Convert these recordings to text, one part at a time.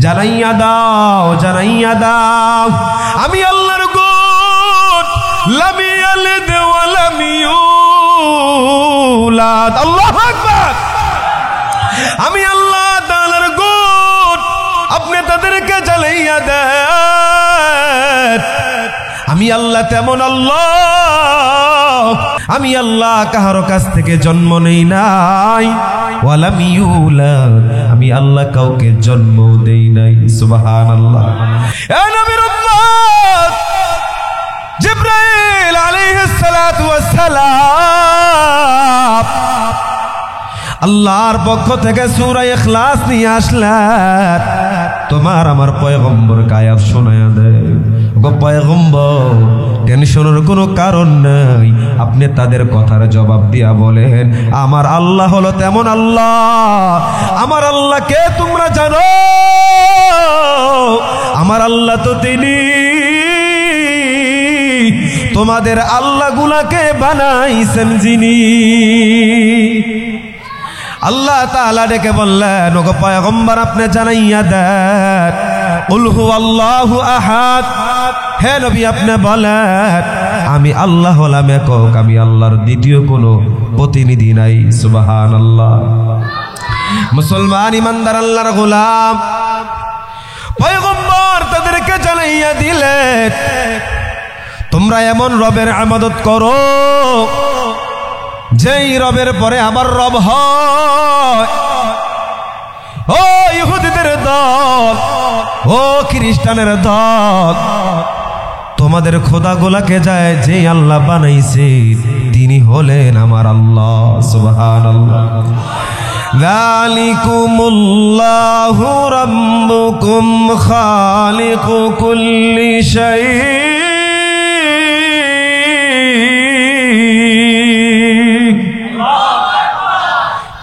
জানাইয়া দাও, জানাইয়া দাও আমি আল্লাহর গুণ, লাম ইয়ালিদ ওয়া লাম ইউলাদ। আল্লাহু আকবার। আমি আল্লাহ তাআলার গুণ, আপনি তাদেরকে জানাইয়া দেন আমি আল্লাহ তেমন আল্লাহ, আমি আল্লাহ কাহারো কাছ থেকে জন্ম নেই নাই, ওয়ালাম ইউলাদ, আমি আল্লাহ কাউকে জন্ম দেই নাই। সুবহানাল্লাহ। এ নবীর উম্মত, জিবরাইল আলাইহিস সালাতু ওয়াস সালাম আল্লাহর পক্ষ থেকে সূরা ইখলাস নিয়ে আসলেন, তোমার আমার পয়গম্বর আয়াত শোনায়া দেয়। গো পয়গম্বর, টেনশনের কোনো কারণ নাই, আপনি তাদের কথার জবাব দিয়া বলেন আমার আল্লাহ হলো তেমন আল্লাহ। আমার আল্লাহকে তোমরা জানো, আমার আল্লাহ তো তিনি তোমাদের আল্লাহ গুলাকে বানাইছেন যিনি। আল্লাহ তাআলা ডেকে বললেন, ওগো পয়গম্বর আপনি জানাইয়া দেন কুল হুয়াল্লাহু আহাদ। হে নবী আপনি বলেন আমি আল্লাহ হলাম একক, আমি আল্লাহর দ্বিতীয় কোনো প্রতিনিধি নাই। সুবহানাল্লাহ। মুসলমান ইমানদার আল্লাহর গোলাম, পয়গম্বর তাদেরকে জানাইয়া দিলেন তোমরা এমন রবের ইবাদত করো যেই রবের পরে আমার রব হয়। ও ইহুদিদের দল, ও খ্রিস্টানের দল, তোমাদের খোদা গোলাকে যায় যে আল্লাহ বানাইছে তিনি হলেন আমার আল্লাহ। সুবহানাল্লাহ। যালিকুমুল্লাহু রাব্বুকুম খালিকু কুল্লি শাই।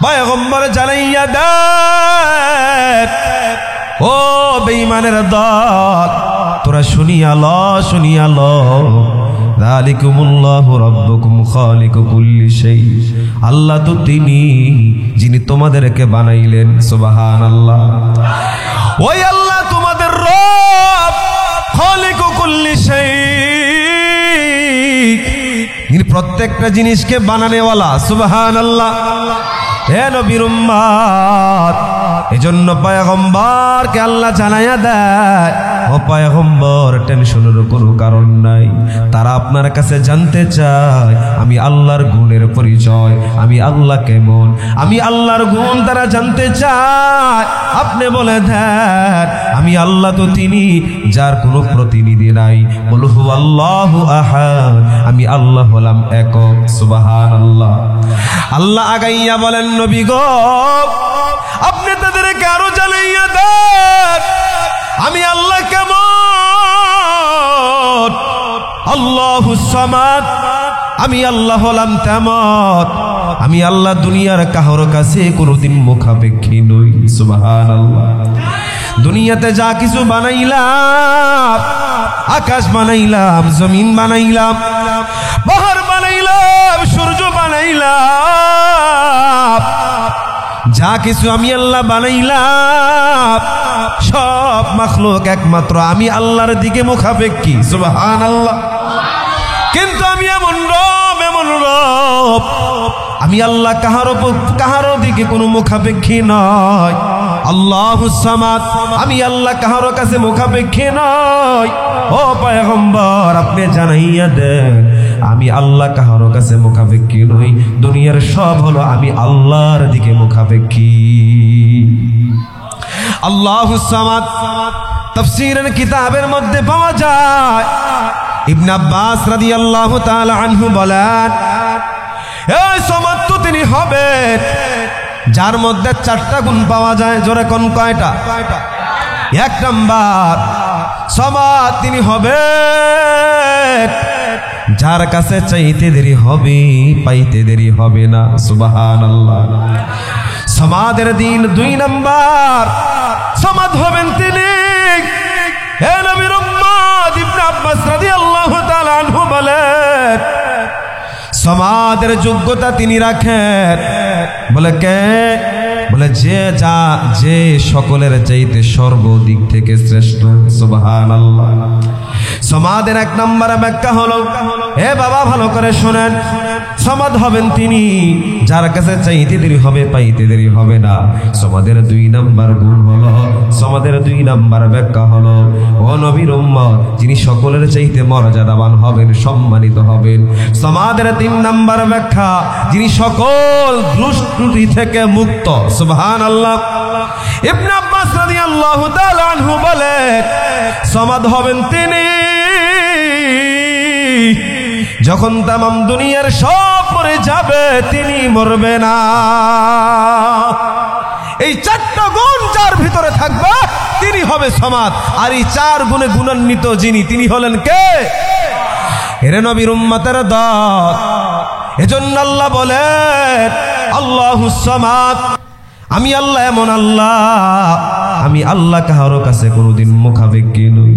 পয়গম্বর জানাইয়া দেন ও বেঈমানের দল, তোরা শুনিয়া ল, শুনিয়া ল, যালিকুমুল্লাহু রাব্বুকুম খালিকু কুল্লি শাই। আল্লাহ তো তিনি যিনি তোমাদেরকে বানাইলেন। সুবহানাল্লাহ। ওই আল্লাহ তোমাদের রব, খালিকু কুল্লি শাই, যিনি প্রত্যেকটা জিনিসকে বানানেওয়ালা। সুবহানাল্লাহ। হে নবীর উম্মত, এজন্য পয়গম্বরকে আল্লাহ জানাইয়া দেয় ও পয়গম্বর টেনশনের কোনো কারণ নাই, তারা আপনার কাছে জানতে চায় আমি আল্লাহর গুণের পরিচয়, আমি আল্লাহ কেমন, আমি আল্লাহর গুণ তারা জানতে চায়। আপনি বলে দেন আমি আল্লাহ তো তিনি যার কোনো প্রতিনিধি নাই। বল হুয়াল্লাহু আহাদ, আমি আল্লাহ হলাম একক। সুবহানাল্লাহ। আল্লাহ আগাইয়া বলেন নবী গো আপনি তাদেরকে আরো জানাইয়া দেন আমি আল্লাহ কেমন। আল্লাহুস সামাদ, আমি আল্লাহ হলাম তেমন, আমি আল্লাহ দুনিয়ার কারো কাছে কোনোদিন মুখাপেক্ষী নই। সুবহানাল্লাহ। দুনিয়াতে যা কিছু বানাইলাম, আকাশ বানাইলাম, জমিন বানাইলাম, পাহাড় বানাইলাম, সূর্য বানাইলাম, যা কিছু আমি আল্লাহ বানাইলাম সব মাখলুক একমাত্র আমি আল্লাহর দিকে মুখাপেক্ষী। সুবহানাল্লাহ। কিন্তু আমি এমন রব, এমন রব, আমি আল্লাহ কাহারো দিকে কোনো মুখাপেক্ষী নয়। আল্লাহুস সামাদ, আমি আল্লাহ কাহারো কাছে মুখাপেক্ষী নয়। ও পয়গম্বর আপনি জানাইয়া দেন আমি আল্লাহ কাহারো কাছে মুখাপেক্ষী নই, দুনিয়ার সব হলো আমি আল্লাহর দিকে মুখাপেক্ষী। আল্লাহুস সামাদ তাফসীরের কিতাবের মধ্যে পাওয়া যায়। ইবনে আব্বাস রাদিয়াল্লাহু তাআলা আনহু বলেন এই সামাদ তো তিনি হবেন যার মধ্যে চারটা গুণ পাওয়া যায়। জোরে কোন কয়টা? এক নাম্বার সামাদ তিনি হবেন যার কাছে চাইতে দেরি হবে পাইতে দেরি হবে না। সুবহানাল্লাহ। সামাদের দিন দুই নাম্বার সামাদ হবেন তিনি হে নবীর উম্মত। ইবনে আব্বাস রাদিয়াল্লাহু তাআলা আনহু বলেন সামাদের যোগ্যতা তিনি রাখেন। বলে কে? বলে যে সকলের চাইতে সর্বদিক থেকে শ্রেষ্ঠ। সুবহানাল্লাহ। সমাদের এক নম্বরে ব্যাখ্যা হলো, হে বাবা ভালো করে শোনেন, সমাদ হবেন তিনি যার কাছে চাইতে দেরি হবে পাইতে দেরি হবে না। সমাদের 2 নাম্বার গুণ হলো, সমাদের 2 নাম্বার ব্যাখ্যা হলো, ও নবীর উম্মত যিনি সকলের চাইতে মর্যাদাবান হবেন, সম্মানিত হবেন। সমাদের 3 নাম্বার ব্যাখ্যা, যিনি সকল ত্রুটি থেকে মুক্ত। সুবহানাল্লাহ। ইবনে আব্বাস রাদিয়াল্লাহু তাআলা আনহু বলেন, সমাদ হবেন তিনি যখন তামাম দুনিয়ার সব মরে যাবে তিনি মরবে না। এই 4টা গুণ যার ভিতরে থাকবে তিনি হবে সমাদ। আর এই 4 গুণে গুণান্বিত যিনি, তিনি হলেন কে? এরে নবীর উম্মতের দল। এজন্য আল্লাহ বলেন আল্লাহুস সামাদ, আমি আল্লাহ এমন আল্লাহ, আমি আল্লাহ কারো কাছে কোনোদিন মুখাপেক্ষী নই।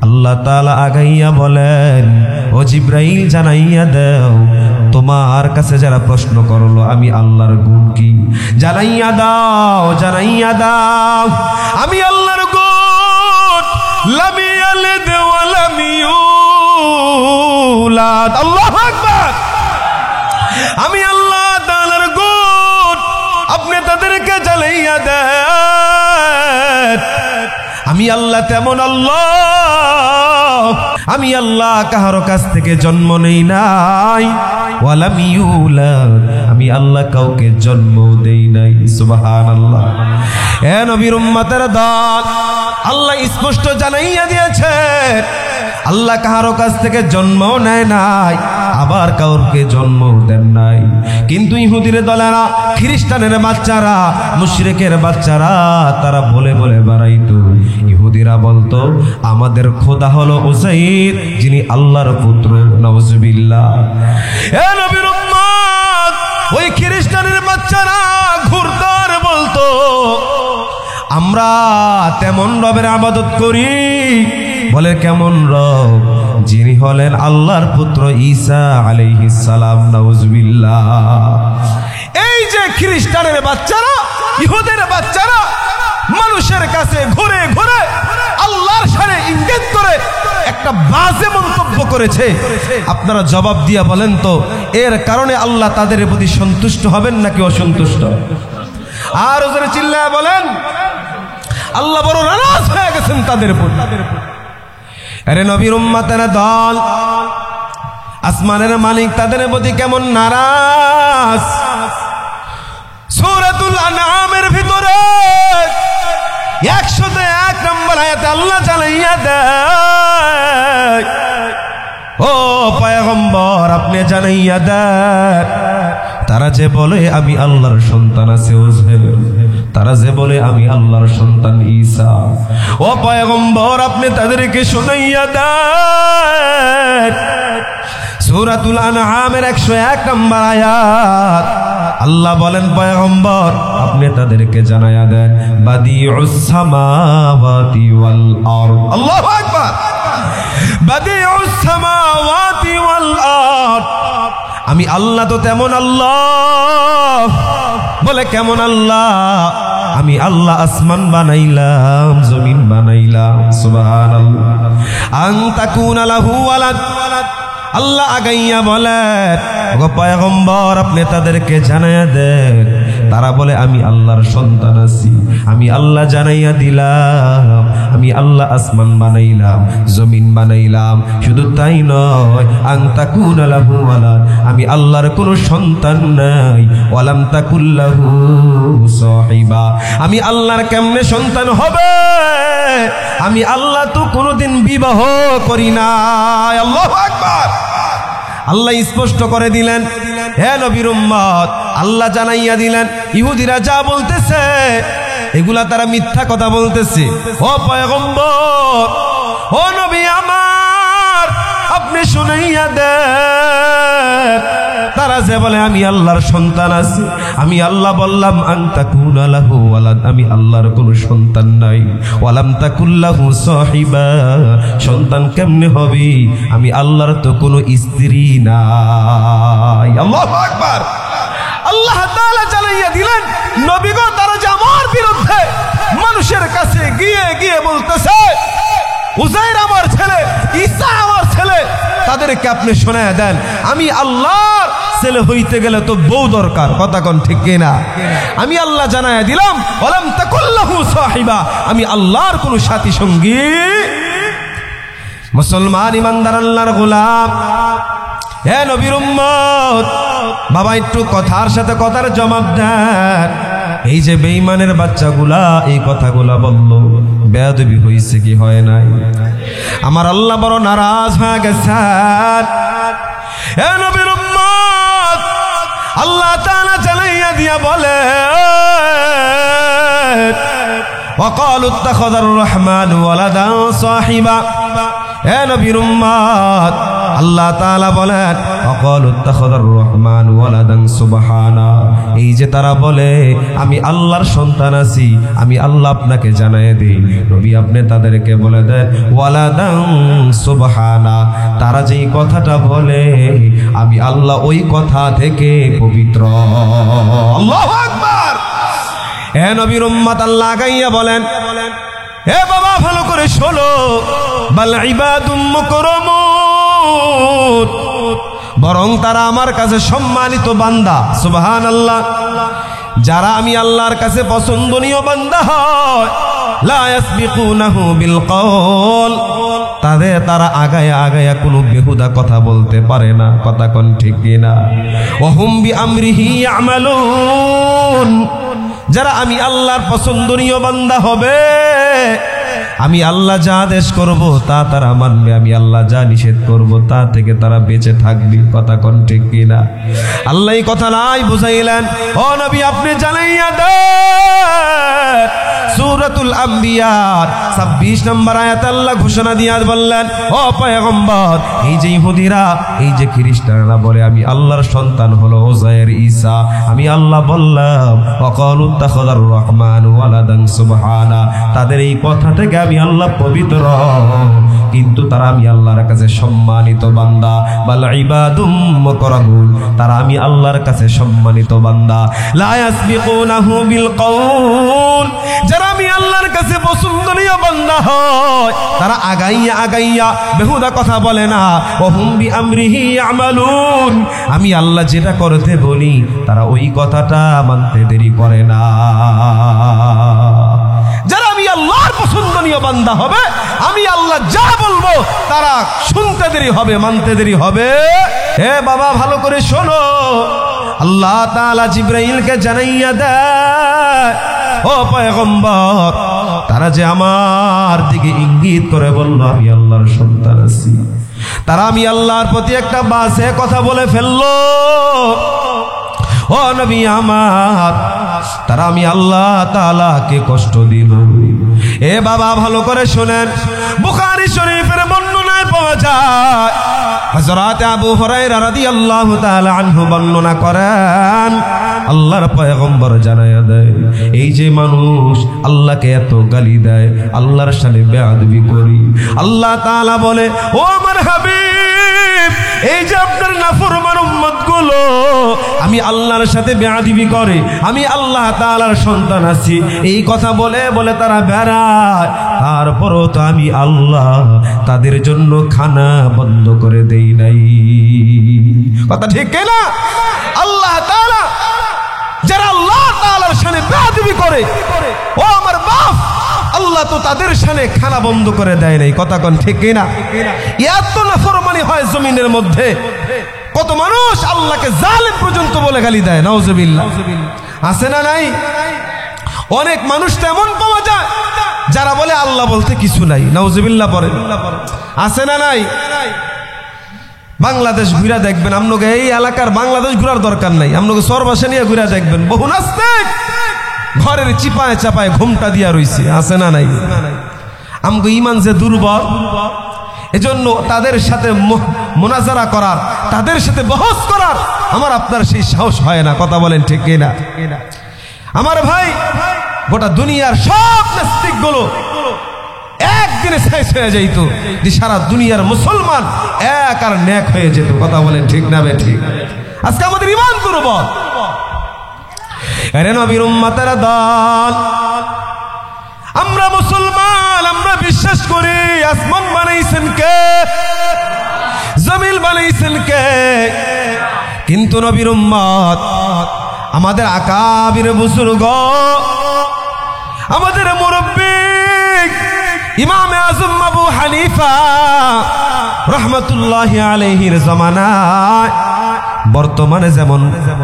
আল্লাহ তাআলা আগাইয়া বলেন, ও জিবরাইল জানাইয়া দাও তোমার কাছে যারা প্রশ্ন করলো আমি আল্লাহর গুণ কি, জানাইয়া দাও, জানাইয়া দাও আমি আল্লাহর গুণ, লাম ইয়ালিদ ওয়া লাম ইউলাদ। আল্লাহু আকবার। আমি আল্লাহ তাআলার গুণ আপনি তাদেরকে জানাইয়া দেন। আমি আল্লাহ তেমন আল্লাহ, আমি আল্লাহ কারো কাছ থেকে জন্ম নেই নাই, ওয়ালাম ইউলাদ, আমি আল্লাহ কাউকে জন্ম দেই নাই। সুবহানাল্লাহ। এ নবীর উম্মতের দল, আল্লাহ স্পষ্ট জানাইয়া দিয়েছে আল্লাহ কারো কাছ থেকে জন্ম নেয় নাই, আবার কাউকে জন্ম দেন নাই। কিন্তু ইহুদির দলেরা, খ্রিস্টানের বাচ্চারা, মুশরিকের বাচ্চারা তারা বলে বলে বেড়াইতো, ইহুদিরা বলতো আমাদের খোদা হলো উযাইর, যিনি আল্লাহর পুত্র। নাউজুবিল্লাহ। এ নবীর উম্মত, ওই খ্রিস্টানের বাচ্চারা ঘুরদার বলতো আমরা তেমন রবের ইবাদত করি। বলে কেমন রব? যিনি হলেন আল্লাহর পুত্র ঈসা আলাইহিস সালাম। নাউজুবিল্লাহ। এই যে খ্রিস্টানের বাচ্চারা, ইহুদের বাচ্চারা মানুষের কাছে ঘুরে ঘুরে আল্লাহর শানে ইঙ্গিত করে একটা বাজে মন্তব্য করেছে, আপনারা জবাব দিয়া বলেন তো এর কারণে আল্লাহ তাদের প্রতি সন্তুষ্ট হবেন নাকি অসন্তুষ্ট? আর ওদের চিল্লায় বলেন আল্লাহ বড় নারাজ হয়ে গেছেন তাদের প্রতি। আরে নবীর উম্মতের দল, আসমানের মালিক তাদের প্রতি কেমন নারাজ। সূরাতুল আনআমের ভিতরে 101 নম্বর আয়াতে আল্লাহ জানাইয়া দেয়, ও পয়গম্বর আপনি জানাইয়া দেন, তারা যে বলে আমি আল্লাহর সন্তান আছে উযাইর, তারা যে বলে আমি আল্লাহর সন্তান ঈসা, ও পয়গম্বর আপনি তাদেরকে শুনাইয়া দেন। সূরাতুল আনআমের 101 নম্বর আয়াত আল্লাহ বলেন পয়গম্বর আপনি তাদেরকে জানাইয়া দেন, বাদিউস সামাওয়াতি ওয়াল আরদ। আল্লাহু আকবার। বাদিউস সামাওয়াতি ওয়াল আরদ, আমি আল্লাহ তো তেমন আল্লাহ। বলে কেমন আল্লাহ? আমি আল্লাহ আসমান বানাইলাম, জমিন বানাইলাম। সুবহানাল্লাহ। আন তাকুনা লাহু ওয়ালাদ, আল্লাহ আগাইয়া বলেন গো পয়গম্বর আপনি তাদেরকে জানাইয়া দেন, তারা বলে আমি আল্লাহর সন্তান আছি। আমি আল্লাহ জানাইয়া দিলাম আমি আল্লাহ আসমান বানাইলাম, জমিন বানাইলাম। শুধু তাই নয়, আন তাকুনা লাহু ওয়ালাদ, আমি আল্লাহর কোনো সন্তান নাই। ওয়ালাম তাকুল লাহু সাহিবা, আমি আল্লাহর কেমনে সন্তান হবে? আমি আল্লাহ তো কোনোদিন বিবাহ করি নাই। আল্লাহু আকবার। আল্লাহ স্পষ্ট করে দিলেন, হে নবীর উম্মত আল্লাহ জানাইয়া দিলেন ইহুদিরা যা বলতেছে এগুলা তারা মিথ্যা কথা বলতেছে। ও পয়গম্বর, ও নবী আমার আপনি শুনাইয়া দেন, তারা যে বলে আমি আল্লাহর সন্তান আছি, আমি আল্লাহ বললাম আন তাকুনা লাহু ওয়ালাদ, আমি আল্লাহর কোনো সন্তান নাই। ওয়ালাম তাকুল লাহু সাহিবা, সন্তান কেমনে হবে? আমি আল্লাহর তো কোনো স্ত্রী নাই। আল্লাহু আকবার। আল্লাহ তাআলা জানাই জানাইয়া দিলেন, নবী গো তারা যে আমার বিরুদ্ধে মানুষের কাছে গিয়ে গিয়ে বলতেছে উজাইর আমার ছেলে, ঈসা আমার ছেলে, তাদেরকে আপনি শোনায় দেন আমি আল্লাহর ছেলে হইতে গেলে তো বউ দরকার। কথা কোন ঠিক কিনা? আমি আল্লাহ জানায় দিলাম ওয়ালাম তাকুল্লাহু সাহিবা, আমি আল্লাহর কোন সাথী সঙ্গী। মুসলমান ইমানদার আল্লাহর গোলাম, হে নবীর উম্মত, বাবা একটু কথার সাথে কথার জবাব দেন। এই যে বেঈমানের বাচ্চাগুলা এই কথাগুলা বলল, বেয়াদবি হইছে কি হয় নাই? আমার আল্লাহ বড় নারাজ হয়ে গেছেন। হে নবীর উম্মত, আল্লাহ তাআলা জানাইয়া দিয়া বলে ওয়াকালু ইত্তাখাযার রাহমানু ওয়ালাদান সাহিবা। হে নবীর উম্মত, আল্লাহ তাআলা বলেন ওয়াকালু ইত্তাখাযার রাহমানু ওয়ালাদান সুবহানা। এই যে তারা বলে আমি আল্লাহর সন্তান আছি, আমি আল্লাহ আপনাকে জানায় দেই নবী আপনি তাদেরকে বলে দেন ওয়ালাদান সুবহানা। তারা যেই কথাটা বলে আমি আল্লাহ ওই কথা থেকে পবিত্র। আল্লাহু আকবার। হে নবীর উম্মত, আল্লাহ গাইয়া বলেন হে বাবা ভালো করে শোনো, বাল ইবাদুম মুকরামুন, বরং তারা আমার কাছে সম্মানিত বান্দা। সুবহানাল্লাহ। যারা আমি আল্লাহর কাছে পছন্দনীয় বান্দা হয়, লা ইয়াসবিকুনাহু বিল কওল, তারা আগায়া আগায়া কোনো বেহুদা কথা বলতে পারে না। কথা কোন ঠিক কিনা? ওয়া হুম বিআমরিহি ইয়ামালুন, যারা আমি আল্লাহর পছন্দনীয় বান্দা হবে, আমি আল্লাহ যা আদেশ করব তা তারা মানবে, আমি আল্লাহ যা নিষেধ করব তা থেকে তারা বেঁচে থাকবে। কথা কোন ঠিক কিনা? আল্লাহ এই কথা নাই বুঝাইলেন, ও নবী আপনি জানাইয়া দেন। সূরাতুল আম্বিয়া 26 নম্বর আয়াত আল্লাহ ঘোষণা দিয়ে বললেন ও পয়গম্বর, এই যে ইহুদিরা, এই যে খ্রিস্টানরা বলে আমি আল্লাহর সন্তান হলো উজাইর, ঈসা, আমি আল্লাহ বললাম ওয়াকালু ইত্তাখাযার রাহমানু ওয়ালাদান সুবহানা, তাদের এই কথা থেকে আমি আল্লাহ পবিত্র, কিন্তু তারা আমি আল্লাহর কাছে সম্মানিত বান্দা। বাল ইবাদুম মুকরামুন, তারা আমি আল্লাহর কাছে সম্মানিত বান্দা। লা ইয়াসবিকুনাহু বিল কওল, যারা আমি আল্লাহর কাছে পছন্দনীয় বান্দা হয় তারা আগাইয়া আগাইয়া বেহুদা কথা বলে না। ওয়া হুম বিআমরিহি ইয়ামালুন, আমি আল্লাহ যেটা করতে বলি তারা ওই কথাটা মানতে দেরি করে না। যারা আমি আল্লাহর পছন্দনীয় বান্দা হবে, আমি আল্লাহ যা বলবো তারা শুনতে দেরি হবে, মানতে দেরি হবে। হে বাবা ভালো করে শোনো, আল্লাহ তাআলা জিবরাইলকে জানাইয়া দেয় ও পয়গম্বর, তারা যে আমার দিকে ইঙ্গিত করে বলল আমি আল্লাহর সন্তান আছি, তারা আমি আল্লাহর প্রতি একটা বাজে কথা বলে ফেললো। ও নবী আমার, তারা আমি আল্লাহ তাআলাকে কষ্ট দিল। এ বাবা ভালো করে শোনেন, বুখারী শরীফের বর্ণনায় পাওয়া যায় হযরত আবু হুরায়রা রাদিয়াল্লাহু তাআলা আনহু বর্ণনা করেন, আল্লাহর পয়গম্বর জানায়া দেয় এই যে মানুষ আল্লাহকে এত গালি দেয়, আল্লাহর সামনে বেয়াদবি করি, আল্লাহ তাআলা বলে ও আমার হাবিব, এই যে আপনার নাফরমান উম্মতগুলো আমি আল্লাহর সাথে বেয়াদবি করে, আমি আল্লাহ তাআলার সন্তান আছি, এই কথা বলে বলে তারা বেড়ায়, তারপরও তো আমি আল্লাহ তাদের জন্য খানা বন্ধ করে দেই নাই। কথা ঠিক না? আল্লাহ তাআলা যারা আল্লাহ তাআলার সামনে বেয়াদবি করে, ও আমার বাপ, আল্লাহ তো তাদের সামনে খানা বন্ধ করে দেয় নাই। কথা কোন ঠিক না? এত নাফরমানি হয় জমিনের মধ্যে, কত মানুষ আল্লাহকে জালেম পর্যন্ত বলে গালি দেয়। নাউজুবিল্লাহ। আছে না নাই? অনেক মানুষ তেমন পাওয়া যায় যারা বলে আল্লাহ বলতে কিছু নাই। নাউজুবিল্লাহ পড়ে। আছে না নাই? বাংলাদেশ ঘুরা দেখবেন, আপনাকে এই এলাকার বাংলাদেশ ঘুরার দরকার নাই, আপনাকে সরবাসে নিয়ে ঘুরা দেখবেন, বহু নাস্তিক ঘরের চিপায় চাপায় ঘুমটা দিয়া রইছে। আছে না নাই? আমগো ঈমান যে দুর্বল, এজন্য তাদের সাথে মুনাজারা করার, তাদের সাথে বহস করার আমার আপনার সেই সাহস হয় না। কথা বলেন ঠিক কিনা? আমার ভাই, গোটা দুনিয়ার সব নাস্তিক গুলো একদিনে শেষ হয়ে যাইতো, যে সারা দুনিয়ার মুসলমান এক আর নেক হয়ে যেত। কথা বলেন ঠিক না বে ঠিক? আজকে আমাদের ঈমান দুর্বল। আরে নবীর উম্মতের দল, আমরা মুসলমান, আমরা বিশ্বাস করি আসমান বানাইছেন কে, জমিন বানাইছেন কে। কিন্তু নবীর উম্মত, আমাদের আকাবির বুজুর্গ, আমাদের মুরব্বী ইমামে আজম আবু হানিফা রহমতুল্লাহি আলাইহির জামানায় বর্তমানে যেমন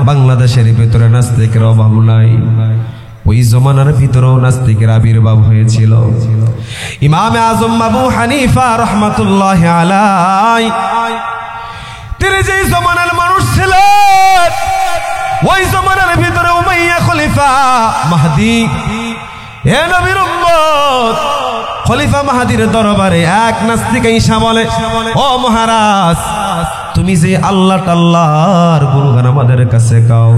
বাংলাদেশের ভিতরে নাস্তিকের অভাব নাই, ওই জমানার ভিতরেও নাস্তিকের আবির্ভাব হয়েছিল। ইমামে আজম আবু হানিফা রহমতুল্লাহি আলাই, তিনি যেই জমানার মানুষ ছিলেন, ওই জমানার ভিতরে উমাইয়া খলিফা মাহদি, এ নবীর উম্মত, খলিফা মাহদির দরবারে এক নাস্তিক ঈসা বলে, ও মহারাজ, তুমি যে আল্লাহ তাআলার গুণগান আমাদের কাছে গাও,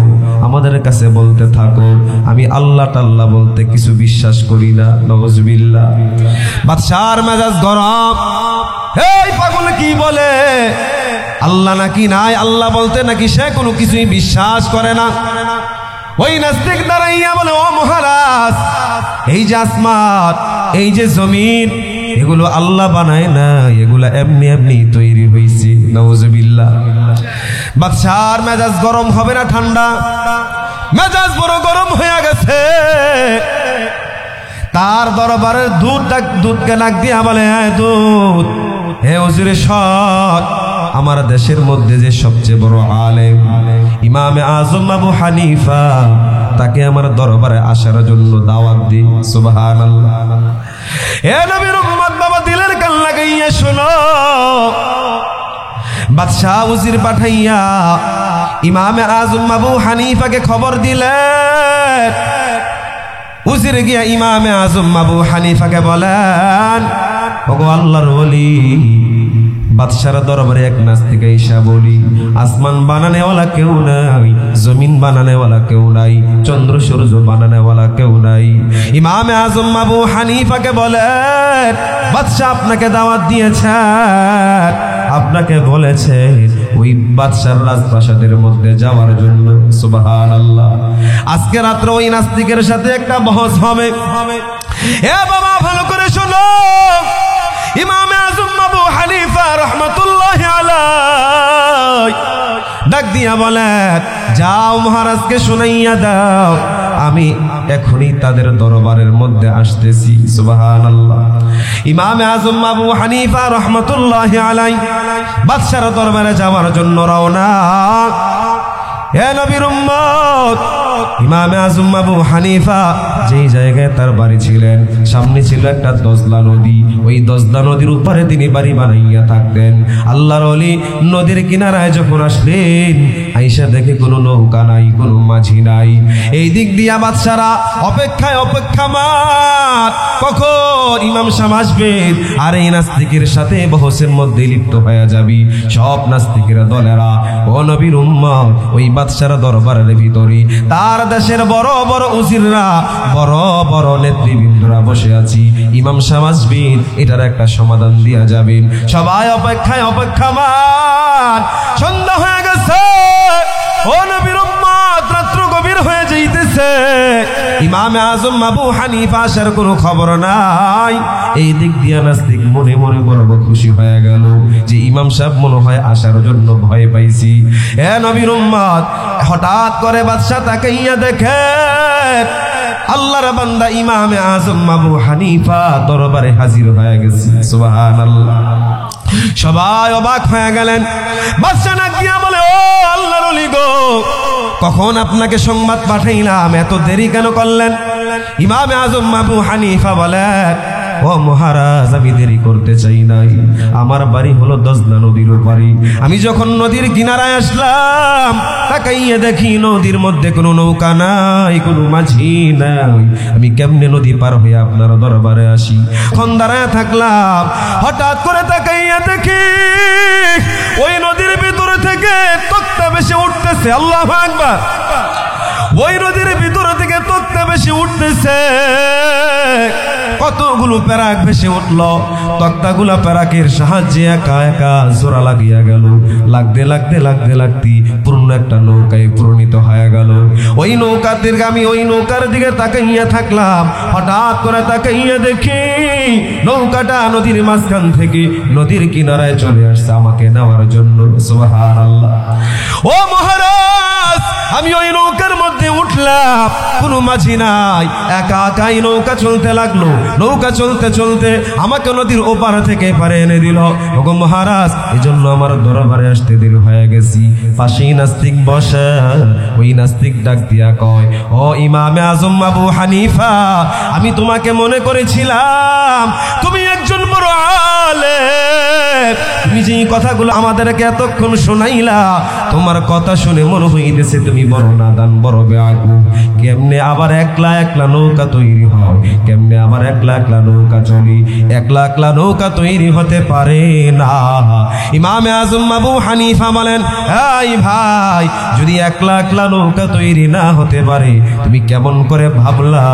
আমাদের কাছে বলতে থাকো, আমি আল্লাহ তাআলা বলতে কিছু বিশ্বাস করি না। নাউজুবিল্লাহ। বাদশার মেজাজ গরম, এই পাগল কি বলে, আল্লাহ নাকি নাই, আল্লাহ বলতে নাকি সে কোনো কিছুই বিশ্বাস করে না। ওই নাস্তিক দাঁড়াইয়া বলে, ও মহারাজ, এই যে আসমান, এই যে জমিন, এগুলো আল্লাহ বানায় না, এগুলা এমনি এমনি তৈরি হয়েছে। নাউজুবিল্লাহ। বাদশার মেজাজ গরম হবে না ঠান্ডা? মেজাজ বড় গরম হয়ে গেছে। তার দরবারের দুধকে নাক দিয়া বলে, দুধ, হে হুজুরে সৎ, আমার দেশের মধ্যে যে সবচেয়ে বড় আলেম ইমামে আজম আবু হানিফা, তাকে আমার দরবারে আসার জন্য দাওয়াত দি। সুবহানাল্লাহ। এ নবীর উম্মত বাবা, দিলের কান লাগাইয়া শোনো। বাদশাহ উজির পাঠাইয়া ইমামে আজম আবু হানিফাকে খবর দিলেন। উজির গিয়া ইমামে আজম আবু হানিফাকে বলেন, ওগো আল্লাহর ওলি, বাদশার দরবারে এক নাস্তিক ঈসা বলি, আসমান বানানেওয়ালা কেউ নাই, জমিন বানানেওয়ালা কেউ নাই, চন্দ্র সূর্য বানানেওয়ালা কেউ নাই। ইমামে আজম আবু হানিফাকে বলেন, বাদশা আপনাকে দাওয়াত দিয়েছেন, আপনাকে বলেছে ওই বাদশার রাজপ্রাসাদের মধ্যে যাওয়ার জন্য। সুবহানাল্লাহ। আজকে রাত্রে ওই নাস্তিকের সাথে একটা বহস হবে। এ বাবা, ভালো করে শোনো। ইমামে আজম আবু হানিফা রহমতুল্লাহি আলাইহি ডাক দিয়া বলেন, যাও মহারাজকে শুনাইয়া দাও, আমি এখনই তাদের দরবারের মধ্যে আসতেছি। সুবহানাল্লাহ। ইমামে আজম আবু হানিফা রহমতুল্লাহি আলাইহি বাদশার দরবারে যাওয়ার জন্য রওনা। হে নবীর উম্মত, ইমামে আজম আবু হানিফা যেই জায়গায় তার বাড়ি ছিলেন, সামনে ছিল একটা দজলা নদী। ওই দজলা নদীর উপরে তিনি বাড়ি বানাইয়া থাকতেন। আল্লাহর ওলি নদীর কিনারায় যখন আসলেন, আইসা দেখে কোনো নৌকা নাই, কোনো মাঝি নাই। এই দিক দিয়া বাদশারা অপেক্ষায় অপেক্ষামান, কখন ইমাম সাহেব আসবেন আর এই নাস্তিকের সাথে বহসের মধ্যে লিপ্ত হয়ে যাবি। সব নাস্তিকের দলেরা, ও নবীর উম্মত, ওই বাদশার দরবারের ভিতরে তার দেশের বড় বড় উজিররা, বড় বড় নেতৃবৃন্দরা বসে আছি। ইমাম সাহেব আসবেন, এটার একটা সমাধান দিয়া যাবেন। সবাই অপেক্ষায় অপেক্ষামান। সন্ধ্যা হয়ে গেছে, ও নবীর উম্মত, রাত্র গভীর হয়ে যাইতেছে। ইমামে আজম আবু হানিফা আসার কোনো খবর নাই। এই দিক দিয়া নাস্তিক মনে মনে বড় খুশি হয়ে গেল যে ইমাম সাহেব মনে হয় আসার জন্য ভয় পাইছি। এ নবীর উম্মত, হঠাৎ করে বাদশা তাকাইয়া দেখে আল্লাহর বান্দা ইমামে আজম আবু হানিফা দরবারে হাজির হয়ে গেছে। সুবহানাল্লাহ। সবাই অবাক হয়ে গেলেন। বাদশা না গিয়া বলে, ও আল্লাহর ওলি গো, কখন আপনাকে সংবাদ পাঠাইলাম, এত দেরি কেন করলেন? ইমামে আজম আবু হানিফা বলেন, ও মহারাজ, আমি দেরি করতে চাই নাই। আমার বাড়ি হলো দজলা নদীর ওপারে। আমি যখন নদীর কিনারায় আসলাম, তাকাইয়া দেখি নদীর মধ্যে কোনো নৌকা নাই, কোনো মাঝি নাই। আমি কেমনে নদী পার হয়ে আপনার দরবারে আসি? খন দাঁড়ায় থাকলাম, হঠাৎ করে তাকাইয়া দেখি ওই নদীর ভিতরে থেকে তক্তা ভেসে উঠতেছে। আল্লাহু আকবার। ওই নদীর ভিতর থেকে তক্তা বেশি উঠতেছে, কতগুলো প্যারাক ভেসে উঠল, তক্তাগুলা প্যারাকের সাহায্যে একা একা জোড়া লাগিয়া গেল। লাগতে লাগতে লাগতে লাগতে পূর্ণ একটা নৌকায় পরিণত হয়ে গেল। ওই নৌকাদের আমি ওই নৌকার দিকে তাকাইয়া থাকলাম, হঠাৎ করে তাকাইয়া দেখি নৌকাটা নদীর মাঝখান থেকে নদীর কিনারায় চলে আসছে আমাকে নেওয়ার জন্য। সুবহানাল্লাহ। ও মহারাজ, আমি ওই নৌকার মধ্যে উঠলাম, কোনো মাঝি নাই, একা একাই নৌকা চলতে লাগলো। নৌকা চলতে চলতে আমাকে নদীর ওপার থেকে পারে এনে দিল। ওগো মহারাজ, এই জন্য আমার দরবারে আসতে দেরি হয়ে গেছি। পাশেই নাস্তিক বসে, ওই নাস্তিক ডাক দিয়া কয়, ও ইমামে আজম আবু হানিফা, আমি তোমাকে মনে করেছিলাম তুমি একজন বড় আলেম, তুমি যে কথাগুলো আমাদেরকে এতক্ষণ শোনাইলা, তোমার কথা শুনে মনে হইতেছে তুমি বড় নাদান, বড় বেয়াকুব। কেমনে আবার একলা একলা নৌকা তৈরি হয়, কেমনে আবার একলা একলা নৌকা চলি? একলা একলা নৌকা তৈরি হতে পারে না। ইমামে আজম আবু হানিফা বলেন, এই ভাই, যদি একলা একলা নৌকা তৈরি না হতে পারে, তুমি কেমন করে ভাবলা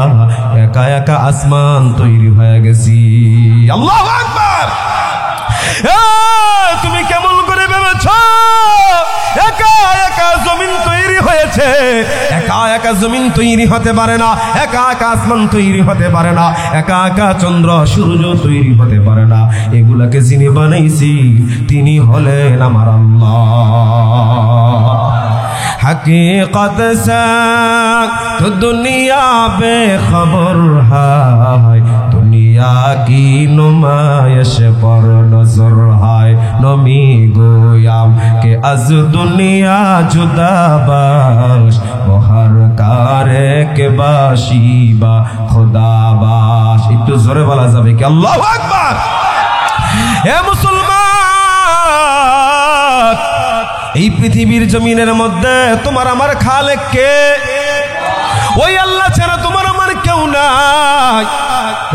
একা একা আসমান তৈরি হয়ে গেছি? আল্লাহু আকবার। তুমি কেমন করে ভেবেছ একা একা জমিন তৈরি হয়েছে? একা একা জমিন তৈরি হতে পারে না, একা একা আসমান তৈরি হতে পারে না, একা একা চন্দ্র সূর্য তৈরি হতে পারে না। এগুলাকে যিনি বানাইছি তিনি হলেন আমার আল্লাহ। हकीकत से तो दुनिया बेखबर है, दुनिया की नुमाइश पर नजर है। नमी गोयाम के अज दुनिया जुदा बाश, बहर कारे के बाशीबा खुदा बाश। একটু জোরে বলা যাবে কি আল্লাহু আকবার? হে মুসলমান, এই পৃথিবীর জমিনের মধ্যে তোমার আমার খালেক কে? ওই আল্লাহ ছাড়া তোমার আমার কেউ নাই।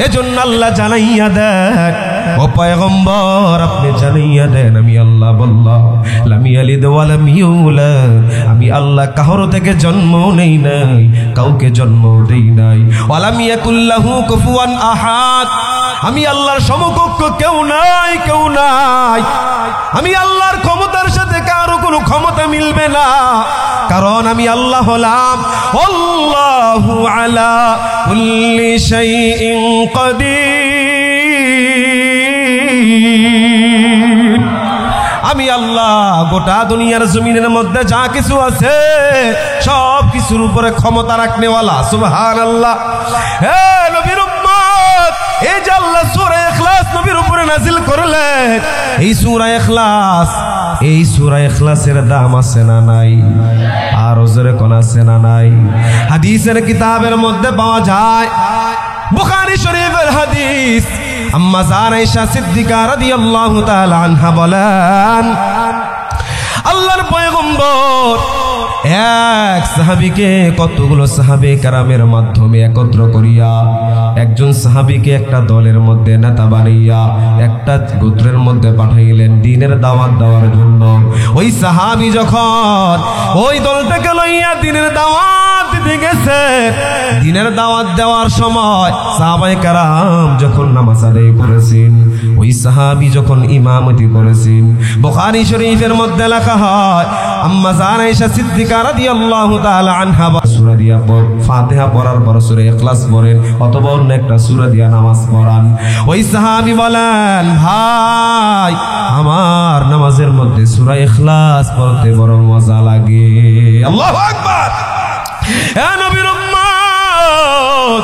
এজন্য আল্লাহ জানাইয়া দেন, ও পয়গম্বর আপনি জানাইয়া দেন, আমি আল্লাহ বললাম লাম ইয়ালিদ ওয়া লাম ইউলাদ, আমি আল্লাহ কাহর থেকে জন্ম নেই নাই, কাউকে জন্ম দেই নাই। ওয়া লাম ইয়াকুল লাহু কুফুয়ান আহাদ, আমি আল্লাহর সমকক্ষ কেউ নাই, কেউ নাই। আমি আল্লাহর ক্ষমতার সাথে কারো কোনো ক্ষমতা মিলবে না, কারণ আমি আল্লাহ হলাম আল্লাহু আলা কুল্লি শাইইন কাদির। আমি আল্লাহ গোটা দুনিয়ার জমিনের মধ্যে যা কিছু আছে সব কিছুর উপরে ক্ষমতা রাখনেওয়ালা। সুবহানাল্লাহ। হে নবীর উম্মত, এই যে আল্লাহ সূরা ইখলাস নবীর উপরে নাজিল করলেন, এই সূরা ইখলাস, এই সূরা ইখলাসের দাম আছে না নাই? আর ওজরে কোন আছে না নাই? হাদিসের কিতাবের মধ্যে পাওয়া যায়, বুখারী শরীফের হাদিস। আম্মা জান আয়েশা সিদ্দিকা রাদিয়াল্লাহু তাআলা আনহা বলেন, আল্লাহর পয়গম্বর এক সাহাবীকে কতগুলো সাহাবে কেরামের মাধ্যমে একত্র করিয়া একজন সাহাবীকে একটা দলের মধ্যে নেতা বানাইয়া একটা গোত্রের মধ্যে পাঠাইলেন দ্বীনের দাওয়াত দেওয়ার জন্য। ওই সাহাবী যখন ওই দলটাকে লইয়া দ্বীনের দাওয়াত দিতে গেছে, দ্বীনের দাওয়াত দেওয়ার সময় সাহাবায়ে কেরাম যখন নামাজ আদায় করেছেন, ওই সাহাবী যখন ইমামতি করেছেন, বুখারী শরীফের মধ্যে লেখা হয়, আম্মা জান আয়েশা সিদ্দিকা রাদিয়াল্লাহু তাআলা আনহা সূরা দিয়া ফাতিহা পড়ার পর সূরা ইখলাস পড়েন, অথবা অন্য একটা সূরা দিয়া নামাজ পড়ান। ওই সাহাবী বলেন, ভাই আমার নামাজের মধ্যে সূরা ইখলাস পড়তে বড় মজা লাগে। আল্লাহু আকবার। হে নবীর উম্মত,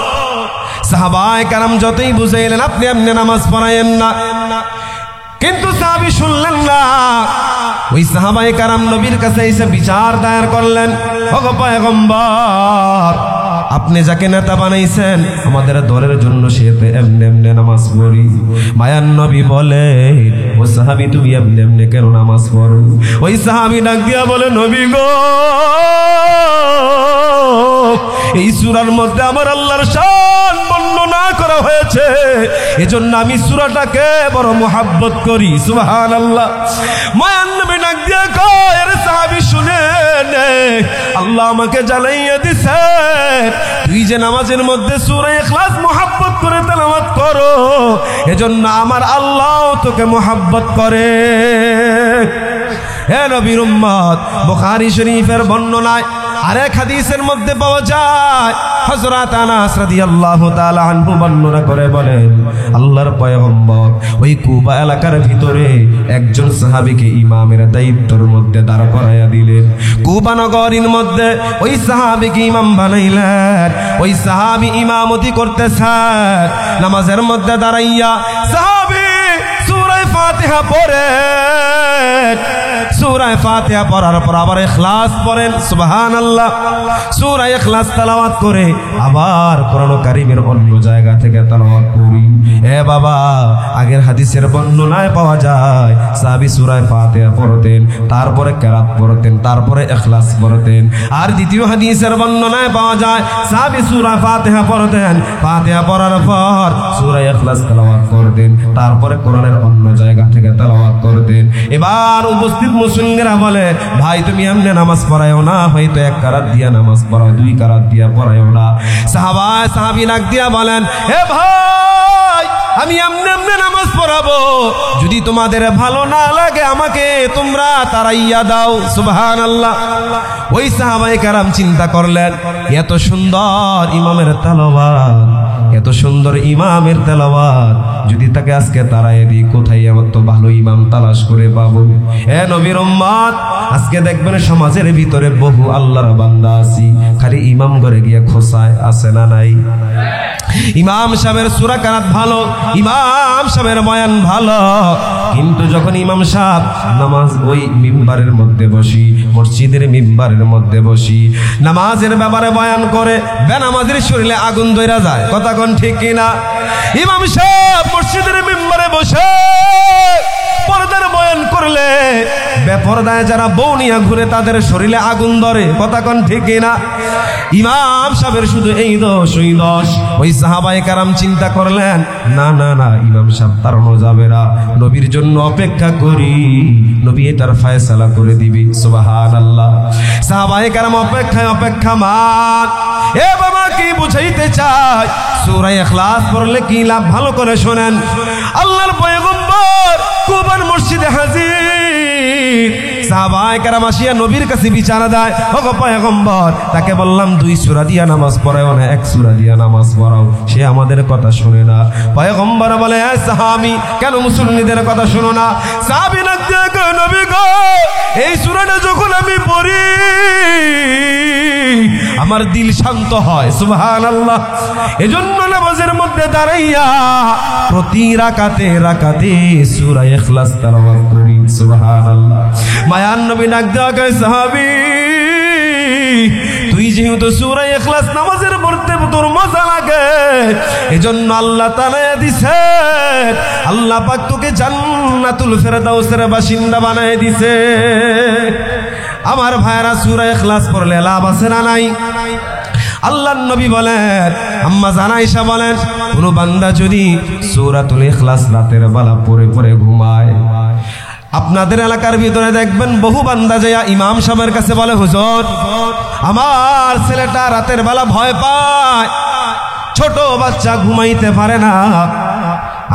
সাহাবায়ে কেরাম যতই বুঝাইলেন আপনি এমনি নামাজ পড়ায়েন না, কিন্তু সাহাবী শুনলেন না। ওই সাহাবায়ে কেরাম নবীর কাছে এসে বিচার দায়ের করলেন, ওগো পয়গম্বর, আপনি যাকে নেতা বানাইছেন আমাদের দলের জন্য সে এমনি এমনি নামাজ পড়ি। মায়ান নবী বলে, ও সাহাবী তুমি এমনি এমনি কেন নামাজ পড়ো? ওই সাহাবী ডাক দিয়া বলে, নবী গো, এই সূরার মধ্যে আমার আল্লাহর শান বর্ণনা করা হয়েছে, এজন্য আমি সূরাটাকে বড় মোহাব্বত করি। সুবহানাল্লাহ। মায়ান নবী ডাক দিয়ে কয়, আরে সাহাবী শুনে নে, আল্লাহ আমাকে জানাইয়া দিছে তুই যে নামাজের মধ্যে সূরা ইখলাস মোহাব্বত করে তেলাওয়াত করো, এজন্য আমার আল্লাহ তোকে মোহাব্বত করে। হে নবীর উম্মত, বুখারী শরীফের বর্ণনায় আরেক হাদিসের মধ্যে পাওয়া যায়, হযরত আনাস রাদিয়াল্লাহু তাআলা আনহু বর্ণনা করে বলেন, আল্লাহর পয়গম্বর ওই কুবা এলাকার ভিতরে একজন সাহাবীকে ইমামের দায়িত্বের মধ্যে দাঁড় করাইয়া দিলেন। কুবা নগরীর মধ্যে ওই সাহাবীকে ইমাম বানাইলেন। ওই সাহাবী ইমামতি করতেছেন, নামাজের মধ্যে দাঁড়াইয়া সাহাবী সূরা ফাতিহা পড়ে, সূরা ফাতিহা পড়ার পর আবার ইখলাস পড়েন। সুবহানাল্লাহ। সূরা ইখলাস তেলাওয়াত করে আবার কোরআন কারীমের অন্য জায়গা থেকে তেলাওয়াত করি। এ বাবা, আগের হাদিসের বর্ণনায় পাওয়া যায় সাহাবী সূরা ফাতিহা পড়তেন, তারপরে কিরাত পড়তেন, তারপরে ইখলাস পড়তেন। আর দ্বিতীয় হাদিসের বর্ণনায় পাওয়া যায় সাহাবী সূরা ফাতিহা পড়তেন, ফাতিহা পড়ার পর সূরা ইখলাস তেলাওয়াত করতেন, তারপরে কোরআনের অন্য জায়গা থেকে তেলাওয়াত করতেন। এবার উপস্থিত মুসল্লিরা বলে, ভাই তুমি এমনি নামাজ পড়ায়ও না, হয়তো এক কারাত দিয়া নামাজ পড়াও, দুই কারাত দিয়া পড়ায়ও না। সাহাবী ডাক দিয়া বলেন, হে ভাই আমি এমনি এমনি নামাজ পড়াবো, যদি তোমাদের ভালো না লাগে আমাকে তোমরা তাড়াইয়া দাও। সুবহানাল্লাহ। ওই সাহাবায়ে কেরাম চিন্তা করলেন, এত সুন্দর ইমামের তেলাওয়াত, এত সুন্দর ইমামের তেলাওয়াত যদি তাকে আজকে তাড়াইয়া দিই, কোথায় আমার তো ভালো ইমাম তালাশ করে পাবো। হে নবীর উম্মত, আজকে দেখবেন সমাজের ভিতরে বহু আল্লাহর বান্দা আছি, খালি ইমাম ঘরে গিয়ে খোসায়, আছে না নাই? ইমাম সাহেবের সূরা কারাত ভালো, ইমাম সাহেবের বয়ান ভালো, কিন্তু যখন ইমাম সাহেব নামাজ ওই মিম্বারের মধ্যে বসি, মসজিদের মিম্বারের মধ্যে বসি, নামাজের ব্যাপারে বয়ান করে, বেনামাজের শরীরে আগুন ধইরা যায়। কথা কোন ঠিক কিনা? ইমাম সাহেব মসজিদের মিম্বারে বসে পর্দার বয়ান করলে বেপরদায় যারা বউ নিয়ে ঘুরে তাদের শরীরে আগুন ধরে। কথা কোন ঠিক কিনা? ইমাম সাহেবের শুধু এই দোষ, ওই দোষ। ওই সাহাবায়ে কেরাম চিন্তা করলেন, না না না, ইমাম সাহেব তাড়ানো যাবে না, নবীর জন্য অপেক্ষা করি, নবী এটার ফয়সালা করে দিবি। সুবহানাল্লাহ। সাহাবায়ে কেরাম অপেক্ষামান। এ বাবা, কি বুঝাইতে চাই? সূরা ইখলাস পড়লে কি লাভ, ভালো করে শোনেন। আল্লাহর পয়গম্বর কুবার মসজিদে হাজির। সাহাবায়ে কেরাম আসিয়া নবীর কাছে বিচারা দেয়, ওগো পয়গম্বর, তাকে বললাম 2 সূরা দিয়া নামাজ পড়াও না, 1 সূরা দিয়া নামাজ পড়াও, সে আমাদের কথা শুনে না। পয়গম্বর বলে, এ সাহাবী, কেন মুসল্লিদের কথা শুনো না? সাহাবী ডাক দিয়ে কয়, নবী গো, এই সূরাটা যখন আমি পড়ি আমার দিল শান্ত হয়। সুবহানাল্লাহ। এজন্য নামাজের মধ্যে দাঁড়াইয়া প্রতি রাকাতে সূরা ইখলাস তেলাওয়াত করি। সুবহানাল্লাহ। মায়ান নবী ডাক দেয়া কয়, সাহাবী, তুই যেহেতু সূরা ইখলাস নামাজের পড়তে তোর মজা লাগে, এজন্য আল্লাহ তাআলা দিছে, আল্লাহ পাক তোকে জান্নাতুল ফেরদাউসের বাসিন্দা বানায় দিছে। আমার ভাইরা, সূরা ইখলাস পড়লে লাভ আছে না নাই? আল্লাহর নবী বলেন, আম্মা জান আয়েশা বলেন, কোন বান্দা যদি সূরাতুল ইখলাস রাতের বেলা পড়ে পড়ে ঘুমায়, আপনাদের এলাকার ভিতরে দেখবেন বহু বান্দা যায়া ইমাম সাহেবের কাছে বলে, হুজুর, আমার ছেলেটা রাতের বেলা ভয় পায়, ছোট বাচ্চা ঘুমাইতে পারে না,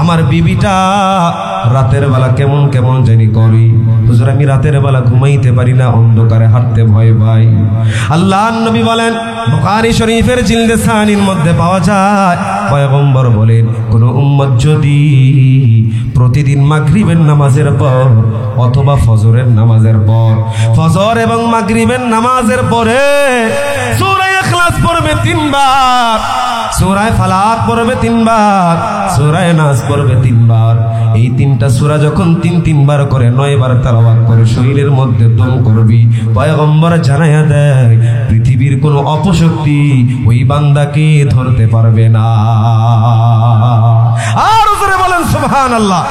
আমার বিবিটা রাতের বেলা কেমন কেমন জানি করি, হুজুর আমি রাতের বেলা ঘুমাইতে পারি না, অন্ধকারে হাঁটতে ভয় পাই। আল্লাহর নবী বলেন, বুখারী শরীফের জিলদে সানির মধ্যে পাওয়া যায়, পয়গম্বর বলেন, কোন উম্মত যদি প্রতিদিন মাগরিবের নামাজের পর অথবা ফজরের নামাজের পর, ফজর এবং মাগরিবের নামাজের পরে সূরা ইখলাস পড়বে 3 বার, সূরা ফালাক পড়বে 3 বার, সূরা নাস পড়বে 3 বার, এই 3টা সূরা যখন 3 বার করে 9 বার তেলাওয়াত করে শরীরের মধ্যে দম করবি, পয়গম্বর জানায়া দেয় পৃথিবীর কোনো অপশক্তি ওই বান্দাকে ধরতে পারবে না। আর জোরে বলেন সুবহানাল্লাহ।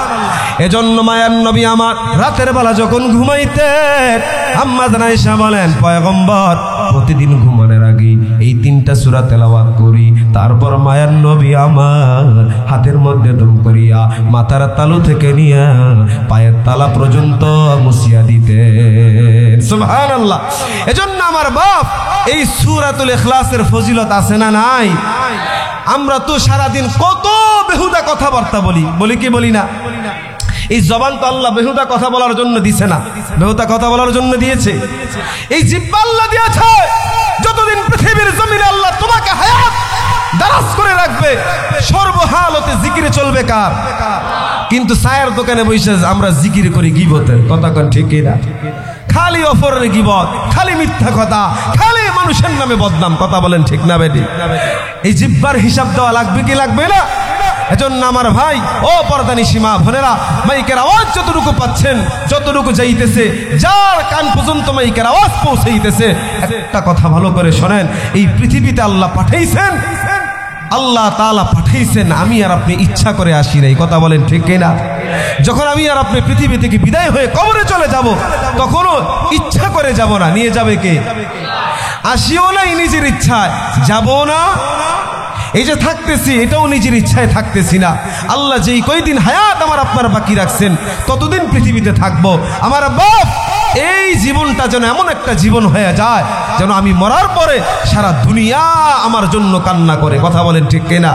এজন্য মায়ার নবী আমার রাতের বেলা যখন ঘুমাইতেন, আম্মা জান আয়েশা বলেন, পয়গম্বর প্রতিদিন ঘুমানোর আগে এই 3টা সূরা তেলাওয়াত করি, তারপর মায়ার নবী আমার হাতের মধ্যে দম করিয়া মাথার তালু থেকে নিয়া পায়ের তালা পর্যন্ত মুছিয়া দিতেন। সুবহানাল্লাহ। এজন্য আমার বাপ এই সূরাতুল ইখলাসের ফজিলত আছে না নাই? আমরা তো সারাদিন কত বেহুদা কথাবার্তা বলি কি বলি না? এই জবান তো আল্লাহ বেহুদা কথা বলার জন্য দিছে না, বেহুদা কথা বলার জন্য দিয়েছে। এই জিহ্বা আল্লাহ দিয়েছে, যতদিন পৃথিবীর জমিনে আল্লাহ তোমাকে হায়াত দারাজ করে রাখবে সর্বহালতে জিকিরে চলবে কার? কিন্তু চায়ের দোকানে বসে আমরা জিকির করি গীবতের, কথা কোন ঠিক না? খালি অপরের গীবত, খালি মিথ্যা কথা, খালি মানুষের নামে বদনাম, কথা বলেন ঠিক না বেটি? এই জিহ্বার হিসাব দেওয়া লাগবে কি লাগবে না? এজন্য আমার ভাই ও পর্দানিশী মা বোনেরা, মাইকের আওয়াজ যতটুকু পাচ্ছেন, যতটুকু যাইতেছে, যার কান পর্যন্ত মাইকের আওয়াজ পৌঁছাইতেছে, একটা কথা ভালো করে শোনেন, এই পৃথিবীতে আল্লাহ পাঠাইছেন, আল্লাহ তাআলা পাঠাইছেন, আমি আর আপনি ইচ্ছা করে আসি নাই, কথা বলেন ঠিক না? যখন আমি আর আপনি পৃথিবী থেকে বিদায় হয়ে কবরে চলে যাব, তখনও ইচ্ছা করে যাব না, নিয়ে যাবে কে? আসিও নাই নিজের ইচ্ছায়, যাবো না। এই যে থাকতেছি, এটাও নিজের ইচ্ছায় থাকতেছি না। আল্লাহ যেই কয়দিন হায়াত আমার আপনার বাকি রাখছেন, ততদিন পৃথিবীতে থাকবো। আমার বাপ এই জীবনটা যেন এমন একটা জীবন হয়ে যায়, যেন আমি মরার পরে সারা দুনিয়া আমার জন্য কান্না করে, কথা বলেন ঠিক কিনা?